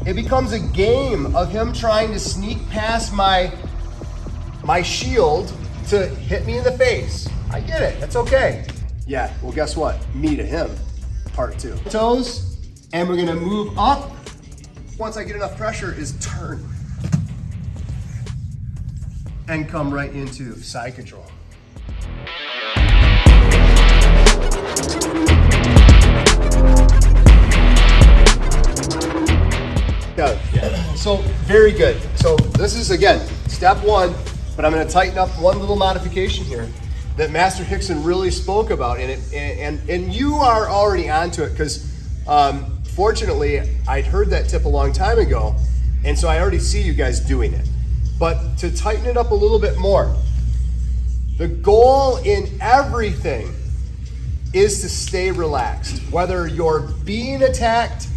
it becomes a game of him trying to sneak past my shield to hit me in the face. I get it, that's okay. Yeah, well guess what? Me to him, part 2. Toes, and we're gonna move up. Once I get enough pressure is turn. And come right into side control. Yeah. So very good. So this is again, step 1, but I'm gonna tighten up one little modification here that Master Rickson really spoke about in it, and you are already onto it because fortunately I'd heard that tip a long time ago, and so I already see you guys doing it. But to tighten it up a little bit more, the goal in everything is to stay relaxed, whether you're being attacked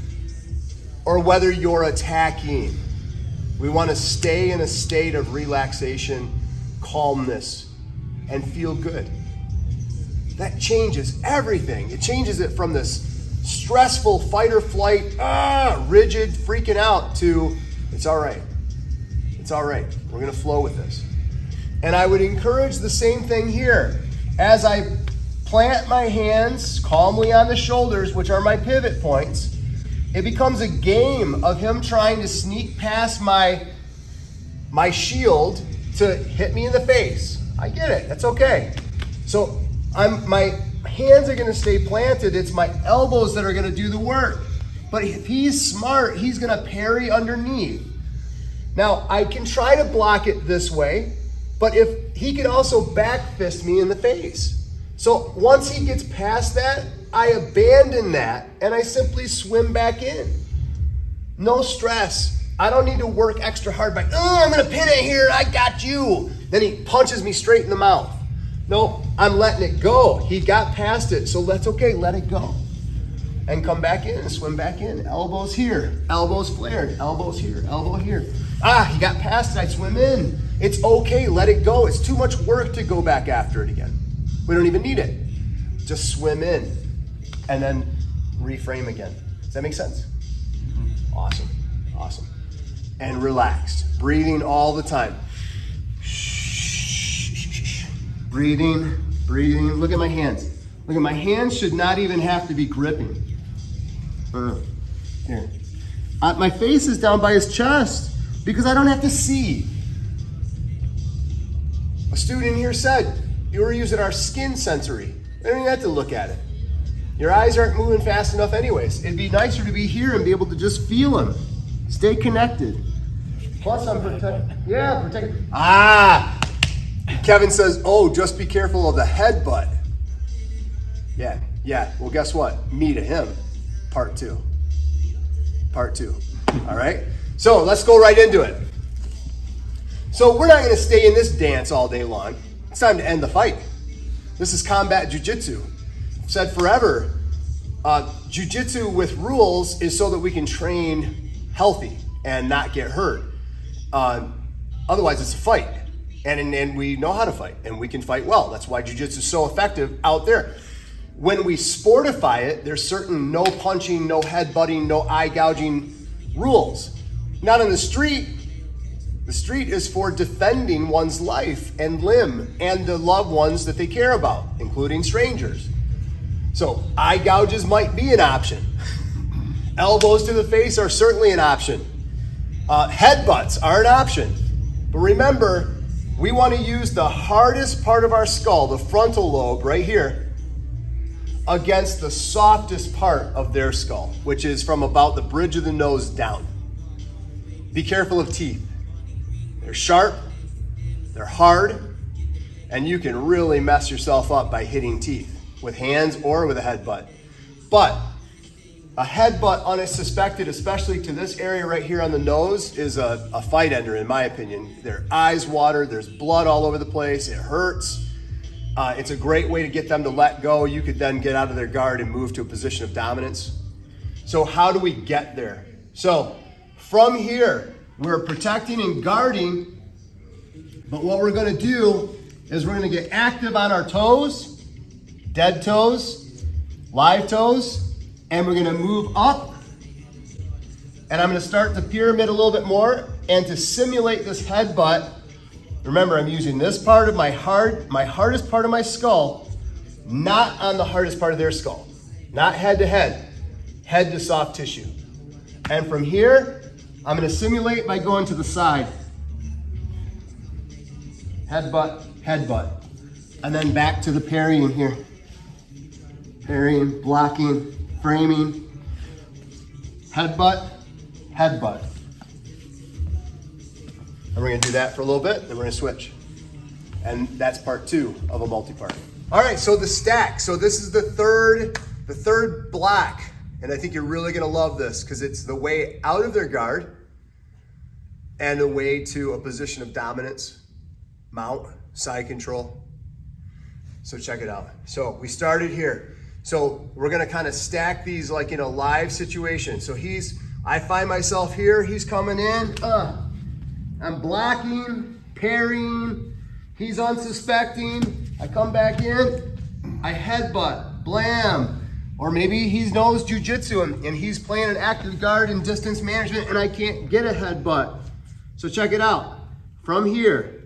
or whether you're attacking. We want to stay in a state of relaxation, calmness, and feel good. That changes everything. It changes it from this stressful fight or flight, rigid, freaking out, to it's all right. It's all right. We're going to flow with this. And I would encourage the same thing here. As I plant my hands calmly on the shoulders, which are my pivot points, it becomes a game of him trying to sneak past my shield to hit me in the face. I get it. That's okay. So my hands are going to stay planted. It's my elbows that are going to do the work. But if he's smart, he's going to parry underneath. Now, I can try to block it this way, but if he can also back fist me in the face. So once he gets past that, I abandon that and I simply swim back in. No stress. I don't need to work extra hard by, I'm gonna pin it here, I got you. Then he punches me straight in the mouth. No, I'm letting it go. He got past it, so that's okay, let it go. And come back in and swim back in. Elbows here, elbows flared, elbows here, elbow here. He got past it, I swim in. It's okay, let it go. It's too much work to go back after it again. We don't even need it. Just swim in and then reframe again. Does that make sense? Awesome, awesome. And relaxed, breathing all the time. Breathing, breathing. Look at my hands. Look at my hands should not even have to be gripping. Here. My face is down by his chest because I don't have to see. A student here said, you were using our skin sensory. We don't even have to look at it. Your eyes aren't moving fast enough anyways. It'd be nicer to be here and be able to just feel them. Stay connected. Plus I'm protected. Yeah, protected. Kevin says, just be careful of the headbutt. Yeah, well guess what? Me to him, part 2. Part 2, all right? So let's go right into it. So we're not gonna stay in this dance all day long. It's time to end the fight. This is combat jiu-jitsu. I've said forever, jiu-jitsu with rules is so that we can train healthy and not get hurt. Otherwise it's a fight. And we know how to fight and we can fight well. That's why jiu-jitsu is so effective out there. When we sportify it, there's certain no punching, no headbutting, no eye gouging rules. Not on the street. The street is for defending one's life and limb and the loved ones that they care about, including strangers. So eye gouges might be an option. Elbows to the face are certainly an option. Headbutts are an option. But remember, we want to use the hardest part of our skull, the frontal lobe right here, against the softest part of their skull, which is from about the bridge of the nose down. Be careful of teeth. They're sharp, they're hard, and you can really mess yourself up by hitting teeth with hands or with a headbutt. But a headbutt unsuspected, especially to this area right here on the nose, is a fight ender in my opinion. Their eyes water, there's blood all over the place, it hurts. It's a great way to get them to let go. You could then get out of their guard and move to a position of dominance. So how do we get there? So from here, we're protecting and guarding, but what we're gonna do is we're gonna get active on our toes, dead toes, live toes, and we're gonna move up And I'm gonna start the pyramid a little bit more, and to simulate this headbutt, remember I'm using this part of my hardest part of my skull, not on the hardest part of their skull. Not head to head, head to soft tissue. And from here, I'm gonna simulate by going to the side. Headbutt, headbutt. And then back to the parrying here. Parrying, blocking, framing. Headbutt, headbutt. And we're gonna do that for a little bit, then we're gonna switch. And that's part 2 of a multi-part. All right, so the stack. So this is the third block. And I think you're really gonna love this because it's the way out of their guard and the way to a position of dominance, mount, side control. So check it out. So we started here. So we're gonna kind of stack these like in a live situation. So I find myself here, he's coming in, I'm blocking, parrying, he's unsuspecting, I come back in, I headbutt, blam. Or maybe he knows jiu-jitsu and he's playing an active guard in distance management and I can't get a headbutt. So check it out. From here,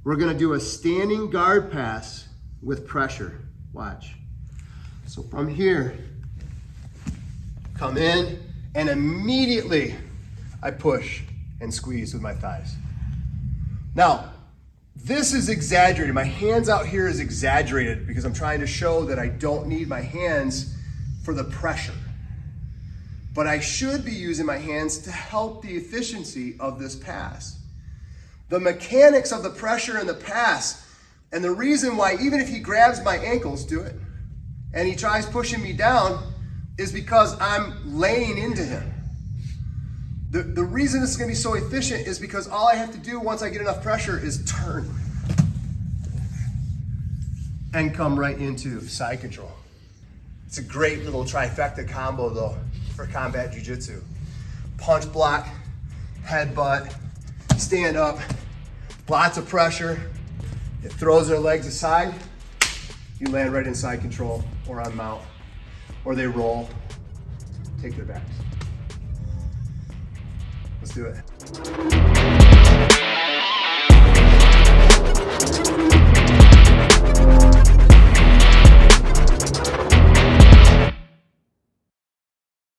we're gonna do a standing guard pass with pressure. Watch. So from here, come in and immediately I push and squeeze with my thighs. Now, this is exaggerated. My hands out here is exaggerated because I'm trying to show that I don't need my hands for the pressure. But I should be using my hands to help the efficiency of this pass. The mechanics of the pressure and the pass, and the reason why even if he grabs my ankles, do it, and he tries pushing me down, is because I'm laying into him. The reason this is gonna be so efficient is because all I have to do once I get enough pressure is turn and come right into side control. It's a great little trifecta combo though for combat jiu-jitsu. Punch, block, headbutt, stand up, lots of pressure. It throws their legs aside. You land right in side control or on mount, or they roll, take their backs. Let's do it.